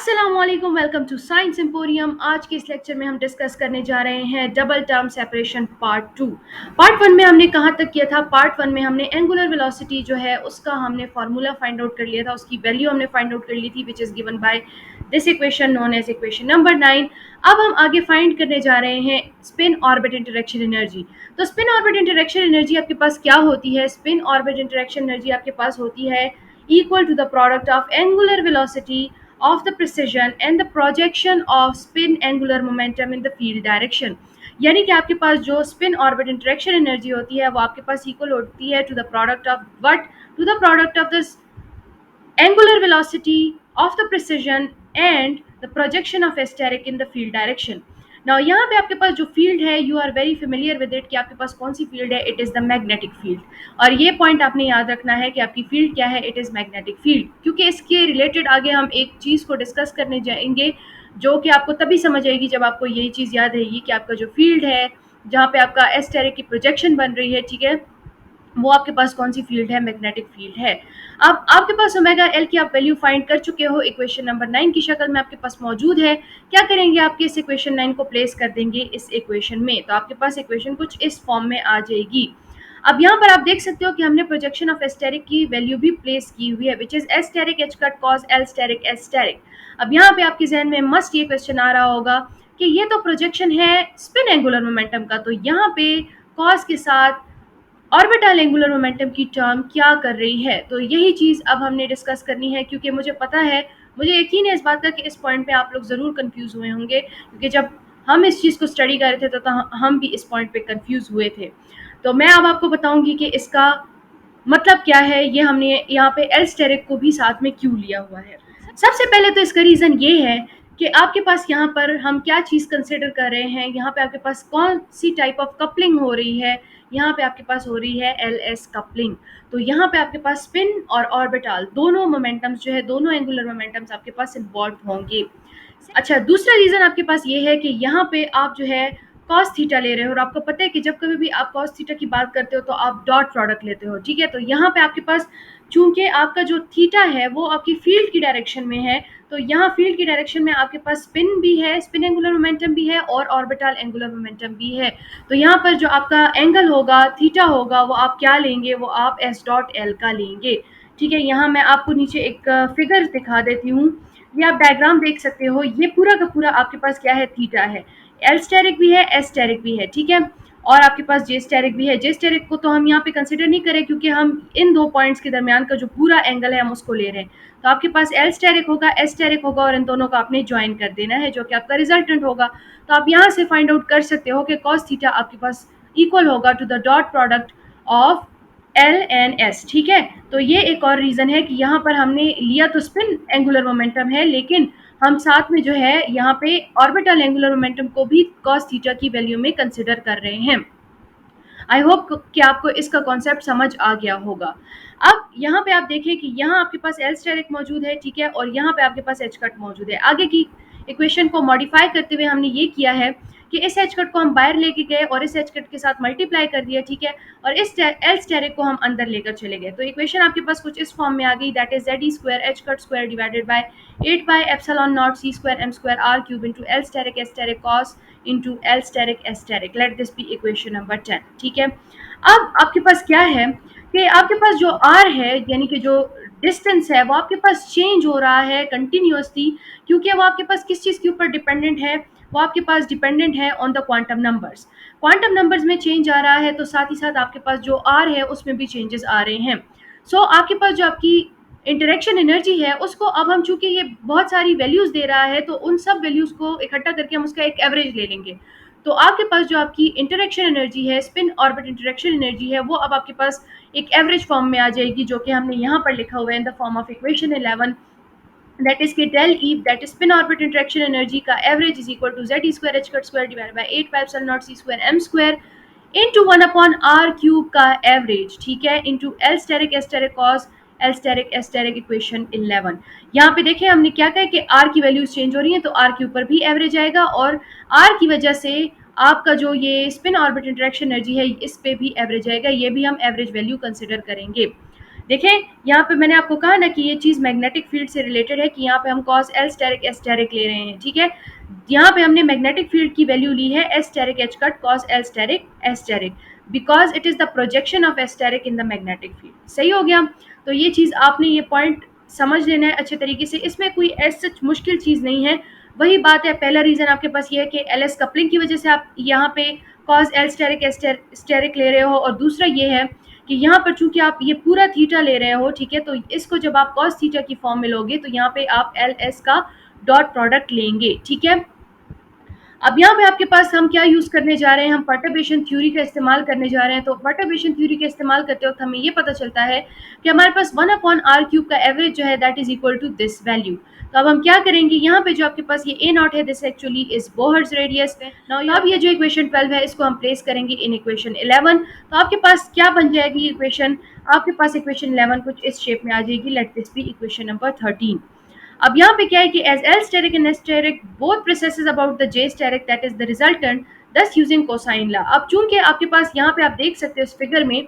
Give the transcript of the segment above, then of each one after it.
अस्सलामुअलैकुम, welcome to science emporium. आज के इस लेक्चर में हम डिस्कस करने जा रहे हैं double term separation part 2। Part 1 में हमने कहाँ तक किया था? पार्ट 1 में हमने एंगुलर वेलोसिटी जो है उसका हमने फार्मूला फाइंड आउट कर लिया था, उसकी वैल्यू हमने फाइंड आउट कर ली थी, which is given by this equation known as equation number 9। अब हम आगे फाइंड करने जा रहे हैं स्पिन ऑर्बिट इंटरेक्शन एनर्जी। तो स्पिन ऑर्बिट इंटरेक्शन एनर्जी आपके पास क्या होती है? स्पिन ऑर्बिट इंटरेक्शन एनर्जी आपके पास होती है equal to the product of angular velocity of the precision and the projection of spin angular momentum in the field direction। यानी कि आपके पास जो स्पिन ऑर्बिट इंटरेक्शन एनर्जी होती है वो आपके पास इक्वल होती है to the product of what to the product of this angular velocity of the precision and the projection of steric in the field direction। Now यहाँ पे आपके पास जो फील्ड है, you are very familiar with it, कि आपके पास कौन सी फील्ड है? It is the magnetic field. और ये पॉइंट आपने याद रखना है कि आपकी फील्ड क्या है? इट इज़ मैग्नेटिक फील्ड, क्योंकि इसके रिलेटेड आगे हम एक चीज़ को डिस्कस करने जाएंगे जो कि आपको तभी समझ आएगी जब आपको यही चीज़ याद रहेगी कि आपका जो फील्ड है, जहाँ पे आपका एस्टेरिक की प्रोजेक्शन बन रही है, ठीक है, वो आपके पास कौन सी फील्ड है? मैग्नेटिक फील्ड है। अब आपके पास ओमेगा एल की आप वैल्यू फाइंड कर चुके हो, इक्वेशन नंबर 9 की शक्ल में आपके पास मौजूद है। क्या करेंगे? आपके इस इक्वेशन 9 को प्लेस कर देंगे इस इक्वेशन में, तो आपके पास इक्वेशन कुछ इस फॉर्म में आ जाएगी। अब यहाँ पर आप देख सकते हो कि हमने प्रोजेक्शन ऑफ एस्टेरिक की वैल्यू भी प्लेस की हुई है, which is asterisk h cut cos L asterisk asterisk. अब यहाँ पे आपके जहन में मस्ट ये क्वेश्चन आ रहा होगा कि ये तो प्रोजेक्शन है स्पिन एंगुलर मोमेंटम का, तो यहाँ पे कॉस के साथ ऑर्बिटल एंगुलर मोमेंटम की टर्म क्या कर रही है? तो यही चीज़ अब हमने डिस्कस करनी है, क्योंकि मुझे पता है, मुझे यकीन है इस बात का कि इस पॉइंट पे आप लोग ज़रूर कंफ्यूज हुए होंगे, क्योंकि जब हम इस चीज़ को स्टडी कर रहे थे तो हम भी इस पॉइंट पे कंफ्यूज हुए थे। तो मैं अब आपको बताऊंगी कि इसका मतलब क्या है, ये हमने यहाँ पे एल स्टेरिक को भी साथ में क्यों लिया हुआ है। सबसे पहले तो इसका रीज़न ये है कि आपके पास यहाँ पर हम क्या चीज़ कंसिडर कर रहे हैं, यहाँ पे आपके पास कौन सी टाइप ऑफ कपलिंग हो रही है। यहाँ पे आपके पास हो रही है एल एस कपलिंग। तो यहाँ पे आपके पास स्पिन और ऑर्बिटल दोनों मोमेंटम्स जो है, दोनों एंगुलर मोमेंटम्स आपके पास इन्वॉल्व होंगे। अच्छा, दूसरा रीज़न आपके पास ये है कि यहाँ पे आप जो है कॉस थीटा ले रहे हो, और आपको पता है कि जब कभी भी आप कॉस थीटा की बात करते हो तो आप डॉट प्रोडक्ट लेते हो, ठीक है। तो यहाँ पे आपके पास चूंकि आपका जो थीटा है वो आपकी फील्ड की डायरेक्शन में है, तो यहाँ फील्ड की डायरेक्शन में आपके पास स्पिन भी है, स्पिन एंगुलर मोमेंटम भी है और ऑर्बिटल एंगुलर मोमेंटम भी है। तो यहाँ पर जो आपका एंगल होगा, थीटा होगा, वो आप क्या लेंगे? वो आप एस डॉट एल का लेंगे, ठीक है। यहाँ मैं आपको नीचे एक फिगर दिखा देती हूँ, ये आप डायग्राम देख सकते हो। ये पूरा का पूरा आपके पास क्या है? थीटा है। एल स्टेरिक भी है, एस स्टेरिक भी है, ठीक है, और आपके पास जे स्टेरिक भी है। जे स्टेरिक को तो हम यहाँ पे कंसिडर नहीं करें, क्योंकि हम इन दो पॉइंट्स के दरमियान का जो पूरा एंगल है हम उसको ले रहे हैं। तो आपके पास एल स्टेरिक होगा, एस स्टेरिक होगा, और इन दोनों का आपने ज्वाइन कर देना है, जो कि आपका रिजल्टेंट होगा। तो आप यहाँ से फाइंड आउट कर सकते हो कि कॉस थीटा आपके पास इक्वल होगा to the dot product of l and s, ठीक है। तो ये एक और रीज़न है कि यहाँ पर हमने लिया तो स्पिन एंगुलर मोमेंटम है, लेकिन हम साथ में जो है यहाँ पे ऑर्बिटल एंगुलर मोमेंटम को भी कॉस थीटा की वैल्यू में कंसिडर कर रहे हैं। आई होप कि आपको इसका कॉन्सेप्ट समझ आ गया होगा। अब यहाँ पे आप देखें कि यहाँ आपके पास एल स्टेरिक मौजूद है, ठीक है, और यहाँ पे आपके पास एच कट मौजूद है। आगे की इक्वेशन को मॉडिफाई करते हुए हमने ये किया है कि इस एच कट को हम बाहर लेके गए और इस एच कट के साथ मल्टीप्लाई कर दिया, ठीक है, और इस एल स्टेरिक को हम अंदर लेकर चले गए। तो इक्वेशन आपके पास कुछ इस फॉर्म में आ गई, that is z E square H cut square divided by 8 by epsilon not C square M square r cube into L asterisk S asterisk cos into L asterisk S asterisk. Let this be equation number 10, ठीक है। अब आपके पास क्या है कि आपके पास जो आर है, यानी कि जो डिस्टेंस है, वो आपके पास चेंज हो रहा है कंटिन्यूसली, क्योंकि वो आपके पास किस चीज़ के ऊपर डिपेंडेंट है? वो आपके पास डिपेंडेंट है on the quantum numbers. Quantum numbers में चेंज आ रहा है, तो साथ ही साथ आपके पास जो आर है उसमें भी चेंजेस आ रहे हैं। सो आपके पास जो आपकी इंटरेक्शन एनर्जी है उसको अब हम, चूंकि ये बहुत सारी वैल्यूज़ दे रहा है, तो उन सब वैल्यूज़ को इकट्ठा करके हम उसका एक एवरेज ले लेंगे। तो आपके पास जो आपकी इंटरेक्शन एनर्जी है, स्पिन ऑर्बिट इंटरेक्शन एनर्जी है, वो अब आपके पास एक एवरेज फॉर्म में आ जाएगी, जो कि हमने यहाँ पर लिखा हुआ है in the form of equation 11, that is के del E, that is spin orbit interaction energy का average is equal to Z E square H cut square divided by 8 pi epsilon not C square M square into 1 upon R cube का average, ठीक है, into L asterisk S asterisk cos L asterisk S asterisk equation 11। यहाँ पे देखें हमने क्या कहा कि आर की वैल्यूज चेंज हो रही हैं, तो आर के ऊपर भी एवरेज आएगा, और आर की वजह से आपका जो ये स्पिन ऑर्बिट इंटरेक्शन एनर्जी है इस पे भी एवरेज आएगा, ये भी हम एवरेज वैल्यू कंसिडर करेंगे। देखें, यहाँ पे मैंने आपको कहा ना कि ये चीज़ मैग्नेटिक फील्ड से रिलेटेड है कि यहाँ पे हम cos L asterisk S asterisk ले रहे हैं, ठीक है। यहाँ पे हमने मैग्नेटिक फील्ड की वैल्यू ली है S asterisk H cut cos L asterisk S asterisk, because it is the projection of S asterisk in the magnetic field. सही हो गया। तो ये चीज़ आपने ये पॉइंट समझ लेना है अच्छे तरीके से, इसमें कोई ऐसी मुश्किल चीज़ नहीं है। वही बात है, पहला रीजन आपके पास ये है कि एल एस कपलिंग की वजह से आप यहाँ पे cos L asterisk S asterisk ले रहे हो, और दूसरा ये है कि यहाँ पर चूंकि आप ये पूरा थीटा ले रहे हो, ठीक है, तो इसको जब आप कॉस थीटा की फॉर्म में लोगे तो यहाँ पे आप एल एस का डॉट प्रोडक्ट लेंगे, ठीक है। अब यहाँ पे आपके पास हम क्या यूज करने जा रहे हैं, हम परटर्बेशन थ्योरी का इस्तेमाल करने जा रहे हैं। तो परटर्बेशन थ्योरी का इस्तेमाल करते वक्त हमें ये पता चलता है कि हमारे पास 1/r³ का एवरेज जो है that is equal to this value. तो अब हम क्या करेंगे, यहाँ पे जो आपके पास ये ए नॉट है, this actually is Bohr's radius. Now अब ये जो इक्वेशन 12 है इसको हम प्लेस करेंगे इन इक्वेशन 11। तो आपके पास क्या बन जाएगी इक्वेशन, आपके पास इक्वेशन 11 कुछ इस शेप में आ जाएगी। Let this be equation number 13। अब यहाँ पे क्या है कि as L asterisk and S asterisk both processes about the J asterisk that is the resultant thus using cosine law. अब चूंकि आपके पास यहाँ पे आप देख सकते हो इस फिगर में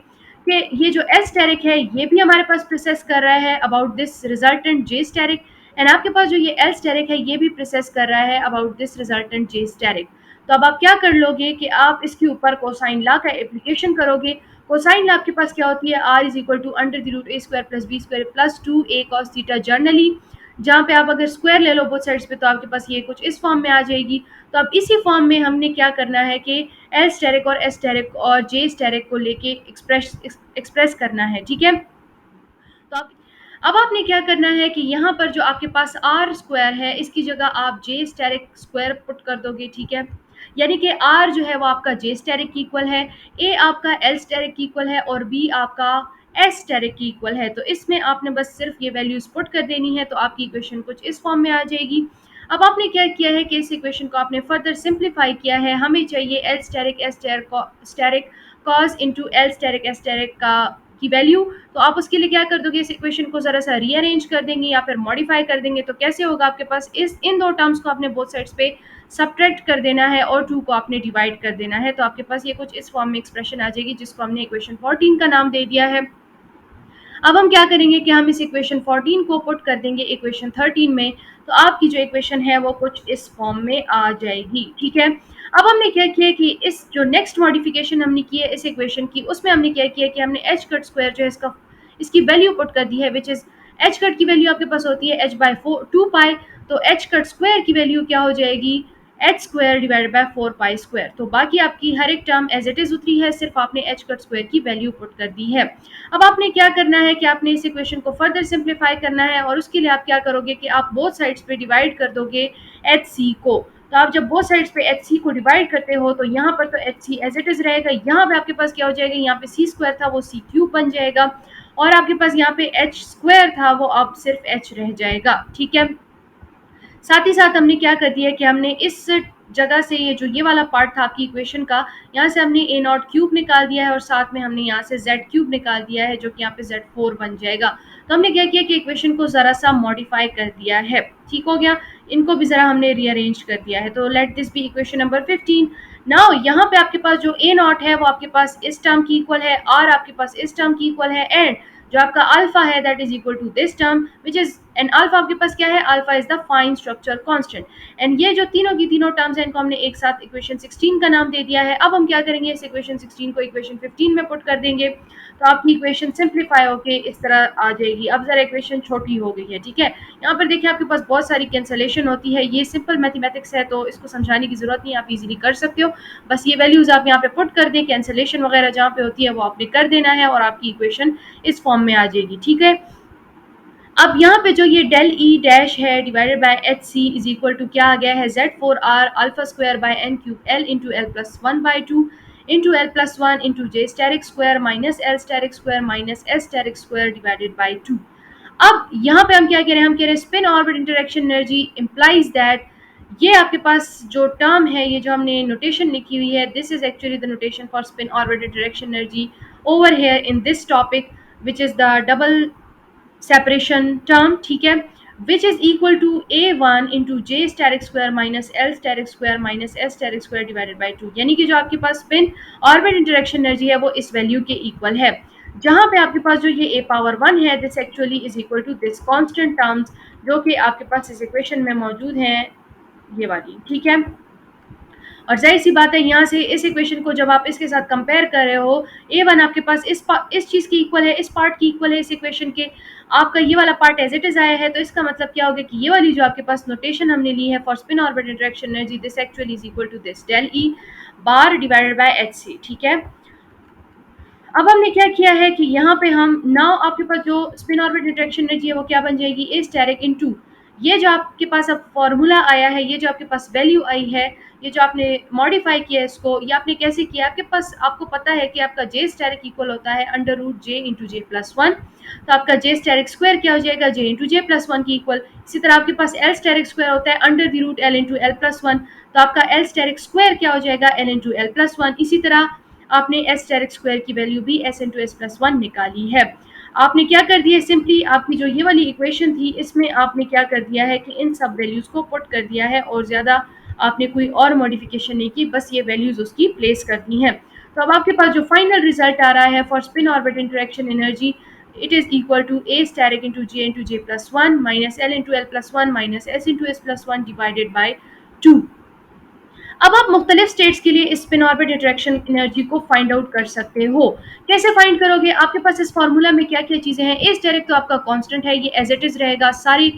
कि ये जो एस स्टेरिक है ये भी हमारे पास प्रोसेस कर रहा है about this resultant J asterisk, and आपके पास जो ये एल स्टेरिक है ये भी प्रोसेस कर रहा है about this resultant J asterisk. तो अब आप क्या कर लोगे कि आप इसके ऊपर कोसाइन लॉ का एप्लीकेशन करोगे। कोसाइन लॉ आपके पास क्या होती है, R is equal to under the root A square plus B square plus 2a cos theta generally, जहाँ पे आप अगर स्क्वायर ले लो बोथ साइड्स पे तो आपके पास ये कुछ इस फॉर्म में आ जाएगी। तो अब इसी फॉर्म में हमने क्या करना है कि एल स्टेरिक और एस स्टेरिक और जे स्टेरिक को लेके एक्सप्रेस करना है, ठीक है। तो अब आपने क्या करना है कि यहाँ पर जो आपके पास आर स्क्वायर है इसकी जगह आप जे स्टेरिक स्क्वायर पुट कर दोगे, ठीक है। यानी कि आर जो है वो आपका जे स्टेरिक की इक्वल है, ए आपका एल स्टेरिक की इक्वल है और बी आपका एस स्टेरिक की इक्वल है। तो इसमें आपने बस सिर्फ ये वैल्यूज पुट कर देनी है तो आपकी इक्वेशन कुछ इस फॉर्म में आ जाएगी। अब आपने क्या किया है कि इस इक्वेशन को आपने फर्दर सिंप्लीफाई किया है। हमें चाहिए L asterisk S asterisk cos into L asterisk S asterisk का की वैल्यू। तो आप उसके लिए क्या कर दोगे, इस इक्वेशन को जरा सा रीअरेंज कर देंगे या फिर मॉडिफाई कर देंगे। तो कैसे होगा, आपके पास इस इन दो टर्म्स को आपने बोथ साइड्स पे सब्ट्रैक्ट कर देना है और 2 को आपने डिवाइड कर देना है। तो आपके पास ये कुछ इस फॉर्म में एक्सप्रेशन आ जाएगी जिसको हमने इक्वेशन 14 का नाम दे दिया है। अब हम क्या करेंगे कि हम इस इक्वेशन 14 को पुट कर देंगे इक्वेशन 13 में। तो आपकी जो इक्वेशन है वो कुछ इस फॉर्म में आ जाएगी, ठीक है। अब हमने क्या किया कि इस जो नेक्स्ट मॉडिफिकेशन हमने की है इस इक्वेशन की, उसमें हमने क्या किया कि हमने एच कट स्क्वायर जो है इसकी वैल्यू पुट कर दी है, विच इज एच कट की वैल्यू आपके पास होती है एच बाई 2 पाई। तो एच कट स्क्वायर की वैल्यू क्या हो जाएगी, H square divided bye 4 pi square. तो बाकी आपकी हर एक टर्म एज इट इज उतरी है, सिर्फ आपने एच कट स्क्वायर की वैल्यू पुट कर दी है। अब आपने क्या करना है कि आपने इस इक्वेशन को फर्दर सिंप्लीफाई करना है और उसके लिए आप क्या करोगे कि आप बोथ साइड्स पे डिवाइड कर दोगे एच सी को। तो आप जब बोथ साइड्स पे एच सी को डिवाइड करते हो तो यहाँ पर तो H C as it is रहेगा, यहाँ पे आपके पास क्या हो जाएगा, यहाँ पे सी स्क्वायर था वो सी क्यूब बन जाएगा और आपके पास यहाँ पे एच स्क्वायर था वो अब सिर्फ एच रह जाएगा, ठीक है। साथ ही साथ हमने क्या कर दिया कि हमने इस जगह से ये जो ये वाला पार्ट था आपकी इक्वेशन का, यहाँ से हमने ए नॉट क्यूब निकाल दिया है और साथ में हमने यहाँ से जेड क्यूब निकाल दिया है जो कि यहाँ पे जेड 4 बन जाएगा। तो हमने क्या किया कि इक्वेशन को ज़रा सा मॉडिफाई कर दिया है, ठीक हो गया। इनको भी ज़रा हमने रीअरेंज कर दिया है। तो let this be equation number 15। Now यहाँ पे आपके पास जो ए नॉट है वो आपके पास इस टर्म की इक्वल है, आर आपके पास इस टर्म की इक्वल है, एंड जो आपका अल्फा है that is equal to this term which is and alpha आपके पास क्या है, alpha is the fine structure constant. And ये जो तीनों की तीनों टर्म्स हैं इनको हमने एक साथ इक्वेशन 16 का नाम दे दिया है। अब हम क्या करेंगे, इस इक्वेशन 16 को इक्वेशन 15 में पुट कर देंगे तो आपकी इक्वेशन सिंप्लीफाई होके इस तरह आ जाएगी। अब जरा इक्वेशन छोटी हो गई है, ठीक है। यहाँ पर देखिए आपके पास बहुत सारी कैंसलेशन होती है, ये सिंपल मैथमेटिक्स है तो इसको समझाने की जरूरत नहीं, आप इजीली कर सकते हो। बस ये वैल्यूज आप यहाँ पे पुट कर दें, कैंसलेशन वगैरह जहाँ पे होती है वो आपने कर देना है और आपकी इक्वेशन इस फॉर्म में आ जाएगी, ठीक है। अब यहाँ पे जो ये डेल ई डैश है divided by H C is equal to क्या आ गया है, Z 4 R alpha square by N cube L into L plus 1 by 2 into L plus 1 into J asterisk square minus L asterisk square minus S asterisk square divided by 2। अब यहाँ पे हम क्या कह रहे हैं, हम कह रहे हैं spin orbit interaction energy implies that ये आपके पास जो टर्म है, ये जो हमने नोटेशन लिखी हुई है, this is actually the notation for spin orbit interaction energy over here in this topic which is the double separation term, ठीक है, which is equal to a1 into J asterisk square minus L asterisk square minus S asterisk square divided by 2। यानी कि जो आपके पास spin orbit interaction energy है वो इस वैल्यू के इक्वल है। जहाँ पे आपके पास जो ये a पावर 1 है, this actually is equal to this constant terms जो कि आपके पास इस इक्वेशन में मौजूद हैं, ये वाली, ठीक है। और जाहिर सी बात है, यहाँ से इस इक्वेशन को जब आप इसके साथ कंपेयर कर रहे हो, a1 आपके पास इस चीज़ की इक्वल है, इस पार्ट की इक्वल है, इस इक्वेशन के, आपका ये वाला पार्ट एज इट इज आया है, तो इसका मतलब क्या होगा कि ये वाली जो आपके पास नोटेशन हमने ली है for spin orbit interaction energy, this actually is equal to this del E bar divided by H C, ठीक है। अब हमने क्या किया है कि यहाँ पे हम नाउ आपके पास जो स्पिन ऑर्बिट इंटरेक्शन एनर्जी है वो क्या बन जाएगी, ए स्टेरिक इनटू, ये जो आपके पास अब फॉर्मूला आया है, ये जो आपके पास वैल्यू आई है, ये जो आपने मॉडिफाई किया है इसको, ये आपने कैसे किया, आपके पास आपको पता है कि आपका जे स्टेरिक इक्वल होता है under root J into J plus one, तो आपका जे स्टेरिक स्क्वायर क्या हो जाएगा, J into J plus one की इक्वल। इसी तरह आपके पास एल स्टेरिक स्क्वायर होता है under the root L into L plus one, तो आपका एल स्टेरिक स्क्वायर क्या हो जाएगा, L into L plus one. इसी तरह आपने एस स्टेरिक स्क्वायर की वैल्यू भी S into S plus one निकाली है। आपने क्या कर दिया, सिंपली आपकी जो ये वाली इक्वेशन थी इसमें आपने क्या कर दिया है कि इन सब वैल्यूज़ को पुट कर दिया है, और ज़्यादा आपने कोई और मॉडिफिकेशन नहीं की, बस ये वैल्यूज़ उसकी प्लेस कर दी हैं। तो अब आपके पास जो फाइनल रिजल्ट आ रहा है for spin orbit interaction energy, it is equal to A asterisk into J plus one minus L into L plus one minus S into S plus one divided by two. अब आप मुख्तलिफ states के लिए इस spin orbit interaction energy को find out कर सकते हो। कैसे फाइंड करोगे, आपके पास इस फार्मूला में क्या क्या चीज़ें हैं, ए स्टेरिक तो आपका कांस्टेंट है, ये एज इट इज़ रहेगा, सारी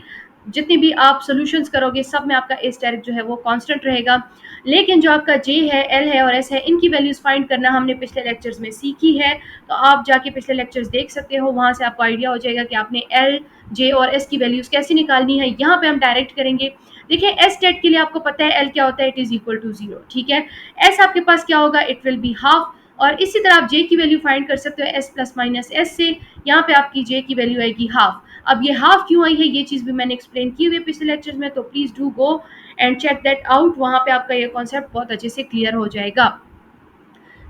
जितनी भी आप सॉल्यूशंस करोगे सब में आपका ए स्टेरिक जो है वो कांस्टेंट रहेगा। लेकिन जो आपका जे है, एल है और एस है, इनकी वैल्यूज़ फाइंड करना हमने पिछले लेक्चर्स में सीखी है, तो आप जाके पिछले लेक्चर्स देख सकते हो, वहाँ से आपको आइडिया हो जाएगा कि आपने एल, जे और एस की वैल्यूज़ कैसे निकालनी है। यहाँ पे हम डायरेक्ट करेंगे। देखिए एस स्टेट के लिए आपको पता है एल क्या होता है, it is equal to zero, ठीक है। एस आपके पास क्या होगा, इट विल बी हाफ, और इसी तरह आप जे की वैल्यू फाइंड कर सकते हो एस प्लस माइनस एस से, यहाँ पे आपकी जे की वैल्यू आएगी हाफ। अब ये हाफ क्यों आई है, ये चीज़ भी मैंने एक्सप्लेन की हुई है पिछले लेक्चर्स में, तो please do go and check that out, वहाँ पे आपका ये कॉन्सेप्ट बहुत अच्छे से क्लियर हो जाएगा।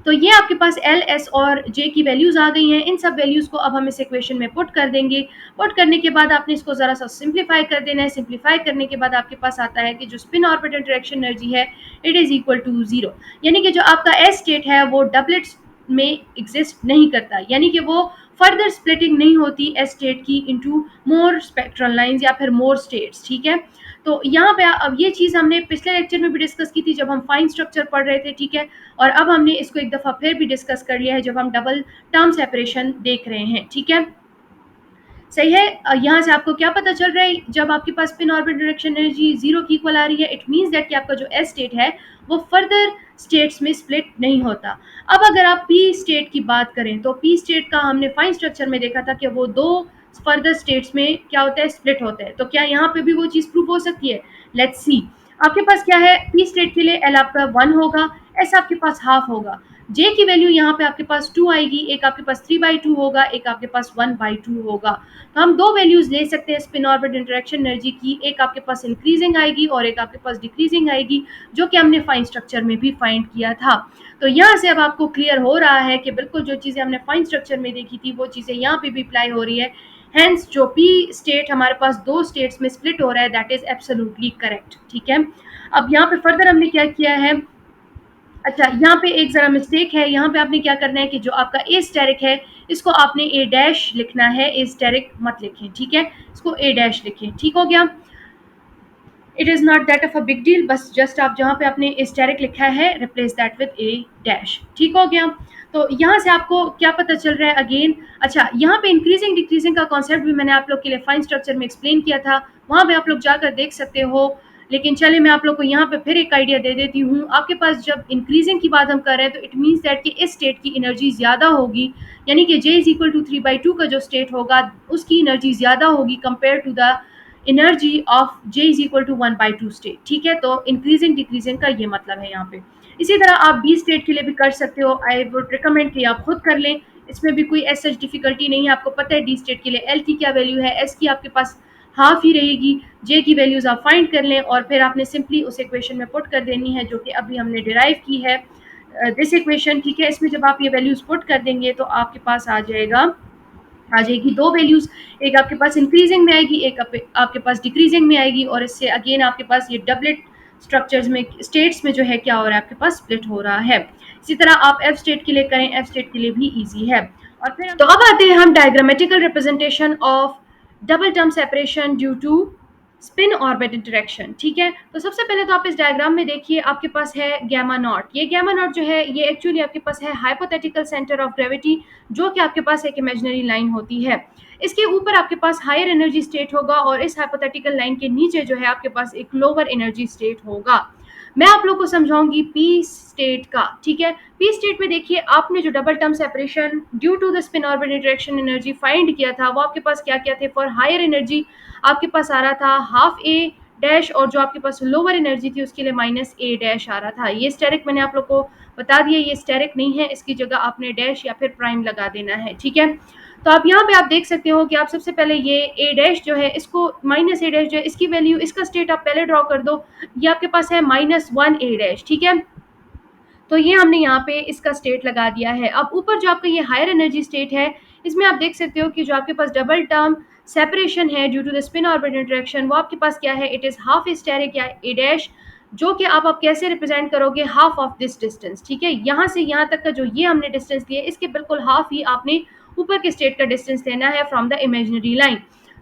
तो ये आपके पास एल, एस और जे की वैल्यूज़ आ गई हैं। इन सब वैल्यूज़ को अब हम इस इक्वेशन में पुट कर देंगे। पुट करने के बाद आपने इसको ज़रा सा सिंप्लीफाई कर देना है। सिंप्लीफाई करने के बाद आपके पास आता है कि जो स्पिन ऑर्बिट इंटरेक्शन एनर्जी है, it is equal to zero, यानी कि जो आपका एस स्टेट है वो डबलेट्स में एग्जिस्ट नहीं करता, यानी कि वो फर्दर स्प्लिटिंग नहीं होती एस स्टेट की इनटू मोर स्पेक्ट्रल लाइंस या फिर मोर स्टेट्स, ठीक है। तो यहाँ पे अब ये चीज़ हमने पिछले लेक्चर में भी डिस्कस की थी जब हम फाइन स्ट्रक्चर पढ़ रहे थे, ठीक है। और अब हमने इसको एक दफ़ा फिर भी डिस्कस कर लिया है जब हम डबल टर्म सेपरेशन देख रहे हैं, ठीक है। सही है। यहाँ से आपको क्या पता चल रहा है, जब आपके पास spin orbit direction energy zero की इक्वल आ रही है, इट मीन्स दैट कि आपका जो एस स्टेट है वो फर्दर स्टेट्स में स्प्लिट नहीं होता। अब अगर आप पी स्टेट की बात करें तो पी स्टेट का हमने फाइन स्ट्रक्चर में देखा था कि वो दो फर्दर स्टेट्स में क्या होता है, स्प्लिट होता है। तो क्या यहाँ पे भी वो चीज़ प्रूव हो सकती है, लेट्स सी। आपके पास क्या है, पी स्टेट के लिए एल आपका 1 होगा, एस आपके पास हाफ होगा, जे की वैल्यू यहाँ पे आपके पास 2 आएगी, एक आपके पास 3/2 होगा, एक आपके पास 1/2 होगा। तो हम दो वैल्यूज ले सकते हैं स्पिन ऑर्बिट इंटरेक्शन एनर्जी की, एक आपके पास इंक्रीजिंग आएगी और एक आपके पास डिक्रीजिंग आएगी, जो कि हमने फाइन स्ट्रक्चर में भी फाइंड किया था। तो यहाँ से अब आपको क्लियर हो रहा है कि बिल्कुल जो चीज़ें हमने फाइन स्ट्रक्चर में देखी थी वो चीज़ें यहाँ पे भी अप्लाई हो रही है। हैंस जो पी स्टेट हमारे पास दो स्टेट्स में स्प्लिट हो रहा है, दैट इज एब्सोल्युटली करेक्ट, ठीक है। अब यहाँ पे फर्दर हमने क्या किया है, अच्छा यहाँ पे एक ज़रा मिस्टेक है, यहाँ पे आपने क्या करना है कि जो आपका ए स्टेरिक है इसको आपने ए डैश लिखना है, ए स्टेरिक मत लिखें, ठीक है, इसको ए डैश लिखें, ठीक हो गया। It is not that of a big deal, बस जस्ट आप जहाँ पे आपने एस्टेरिक लिखा है replace that with A dash, ठीक हो गया। तो यहाँ से आपको क्या पता चल रहा है अगेन, अच्छा यहाँ पे इंक्रीजिंग डिक्रीजिंग का कॉन्सेप्ट भी मैंने आप लोग के लिए फाइन स्ट्रक्चर में एक्सप्लेन किया था, वहाँ पे आप लोग जाकर देख सकते हो। लेकिन चलिए मैं आप लोग को यहाँ पे फिर एक आइडिया दे देती हूँ। आपके पास जब इंक्रीजिंग की बात हम कर रहे हैं तो इट मीन्स दैट कि इस स्टेट की एनर्जी ज़्यादा होगी, यानी कि जे इज इक्वल टू 3/2 का जो स्टेट होगा उसकी एनर्जी ज़्यादा होगी compare to the energy of J is equal to 1/2 state, ठीक है। तो इंक्रीजिंग डिक्रीजिंग का ये मतलब है यहाँ पे। इसी तरह आप बी स्टेट के लिए भी कर सकते हो, आई वुड रिकमेंड कि आप खुद कर लें, इसमें भी कोई ऐसा डिफिकल्टी नहीं है। आपको पता है डी स्टेट के लिए एल की क्या वैल्यू है, एस की आपके पास हाफ ही रहेगी, जे की वैल्यूज आप फाइंड कर लें और फिर आपने सिंपली उस इक्वेशन में पुट कर देनी है जो कि अभी हमने डिराइव की है, दिस इक्वेशन, ठीक है। इसमें जब आप ये वैल्यूज पुट कर देंगे तो आपके पास आ जाएगी दो वैल्यूज़, एक आपके पास इंक्रीजिंग में आएगी, एक आपके पास डिक्रीजिंग में आएगी, और इससे अगेन आपके पास ये डबलेट स्ट्रक्चर्स में स्टेट्स में जो है क्या हो रहा है, आपके पास स्प्लिट हो रहा है। इसी तरह आप एफ स्टेट के लिए करें, एफ स्टेट के लिए भी ईजी है। तो अब आते हैं हम diagrammatical representation of double term separation due to spin orbit interaction. ठीक है, तो सबसे पहले तो आप इस डायग्राम में देखिए, आपके पास है गैमा नॉट। ये गैमा नॉट जो है ये एक्चुअली आपके पास है हाइपोथेटिकल सेंटर ऑफ ग्रेविटी, जो कि आपके पास एक इमेजिनरी लाइन होती है। इसके ऊपर आपके पास हायर एनर्जी स्टेट होगा और इस हाइपोथेटिकल लाइन के नीचे जो है आपके पास एक लोअर एनर्जी स्टेट होगा। मैं आप लोग को समझाऊंगी पी स्टेट का। ठीक है, पी स्टेट में देखिए, आपने जो double term separation due to the spin orbit interaction energy find किया था, वो आपके पास क्या क्या थे। फॉर हायर एनर्जी आपके पास आ रहा था हाफ ए डैश, और जो आपके पास लोअर एनर्जी थी उसके लिए माइनस ए डैश आ रहा था। ये स्टेरिक मैंने आप लोग को बता दिया, ये स्टेरिक नहीं है, इसकी जगह आपने डैश या फिर प्राइम लगा देना है। ठीक है, तो आप यहाँ पे आप देख सकते हो कि आप सबसे पहले ये ए डैश जो है, इसको माइनस ए डैश जो है, इसकी वैल्यू, इसका स्टेट आप पहले ड्रॉ कर दो। ये आपके पास है -1 ए डैश। ठीक है, तो ये हमने यहाँ पे इसका स्टेट लगा दिया है। अब ऊपर जो आपका ये हायर एनर्जी स्टेट है, इसमें आप देख सकते हो कि जो आपके पास डबल टर्म सेपरेशन है due to the spin orbit interaction, वो आपके पास क्या है, इट इज हाफ स्टेरिक या ए डैश, जो कि आप कैसे रिप्रेजेंट करोगे, हाफ ऑफ दिस डिस्टेंस। ठीक है, यहाँ से यहाँ तक का जो ये हमने डिस्टेंस लिया, इसके बिल्कुल हाफ ही आपने ऊपर के स्टेट का डिस्टेंस लेना है फ्रॉम द इमेजिनरी लाइन।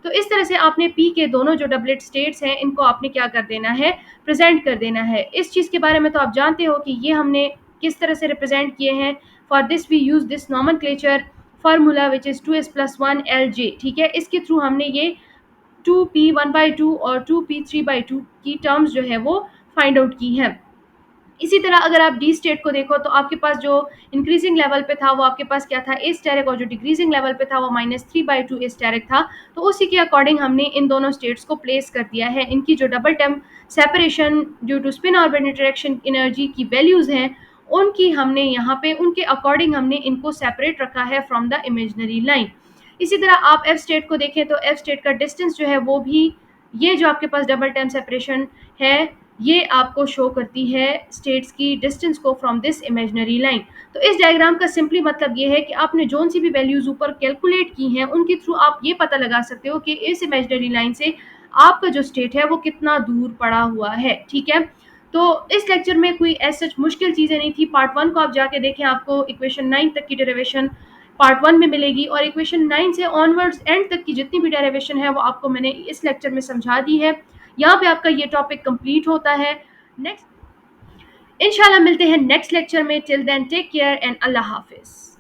तो इस तरह से आपने पी के दोनों जो डबलेट स्टेट्स हैं, इनको आपने क्या कर देना है, प्रेजेंट कर देना है। इस चीज़ के बारे में तो आप जानते हो कि ये हमने किस तरह से रिप्रेजेंट किए हैं। For this we use this nomenclature formula which is 2s+1 LJ। ठीक है, इसके थ्रू हमने ये 2p1/2 और 2p3/2 की टर्म्स जो है वो फाइंड आउट की हैं। इसी तरह अगर आप डी स्टेट को देखो, तो आपके पास जो इंक्रीजिंग लेवल पे था वो आपके पास क्या था, ए स्टेरिक, और जो डिक्रीजिंग लेवल पे था वो -3/2 ए स्टेरिक था। तो उसी के अकॉर्डिंग हमने इन दोनों स्टेट्स को प्लेस कर दिया है। इनकी जो double term separation due to spin orbit interaction energy की वैल्यूज हैं, उनकी हमने यहाँ पे उनके अकॉर्डिंग हमने इनको सेपरेट रखा है फ्रॉम द इमेजिनरी लाइन। इसी तरह आप एफ स्टेट को देखें, तो एफ स्टेट का डिस्टेंस जो है वो भी, ये जो आपके पास डबल टर्म सेपरेशन है, ये आपको शो करती है स्टेट्स की डिस्टेंस को फ्रॉम दिस इमेजिनरी लाइन। तो इस डायग्राम का सिंपली मतलब ये है कि आपने जोन सी भी वैल्यूज ऊपर कैलकुलेट की हैं, उनके थ्रू आप ये पता लगा सकते हो कि इस इमेजिनरी लाइन से आपका जो स्टेट है वो कितना दूर पड़ा हुआ है। ठीक है, तो इस लेक्चर में कोई ऐसा मुश्किल चीज़ें नहीं थी। पार्ट 1 को आप जाके देखें, आपको इक्वेशन 9 तक की डेरिवेशन पार्ट 1 में मिलेगी, और इक्वेशन 9 से ऑनवर्ड्स एंड तक की जितनी भी डेरिवेशन है वो आपको मैंने इस लेक्चर में समझा दी है। यहाँ पे आपका ये टॉपिक कंप्लीट होता है। नेक्स्ट इंशाल्लाह मिलते हैं नेक्स्ट लेक्चर में। Till then take care and अल्लाह हाफिज।